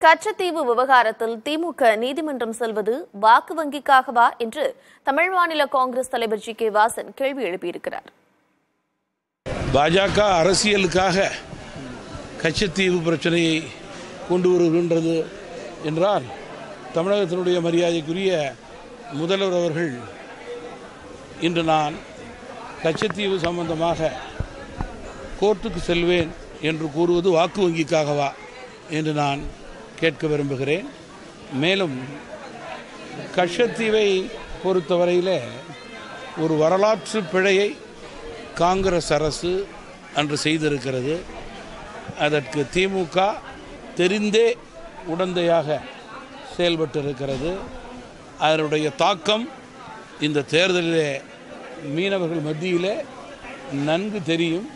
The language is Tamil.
கச்சத்தீவு விவகாரத்தில் திமுக நீதிமன்றம் செல்வது வாக்கு வங்கிக்காகவா என்று தமிழ் மாநில காங்கிரஸ் தலைவர் ஜி.கே. வாசன் கேள்வி எழுப்பியிருக்கிறார். பாஜக அரசியலுக்காக கச்சத்தீவு பிரச்சனையை கொண்டு வருகின்றது என்றால் தமிழகத்தினுடைய மரியாதைக்குரிய முதல்வர் அவர்கள் இன்று நான் கச்சத்தீவு சம்பந்தமாக கோர்ட்டுக்கு செல்வேன் என்று கூறுவது வாக்கு வங்கிக்காகவா என்று நான் கேட்க விரும்புகிறேன். மேலும் கச்சத்தீவை பொறுத்தவரையில் ஒரு வரலாற்று பிழையை காங்கிரஸ் அரசு அன்று செய்திருக்கிறது. அதற்கு திமுக தெரிந்தே உடந்தையாக செயல்பட்டிருக்கிறது. அதனுடைய தாக்கம் இந்த தேர்தலிலே மீனவர்கள் மத்தியிலே நன்கு தெரியும்.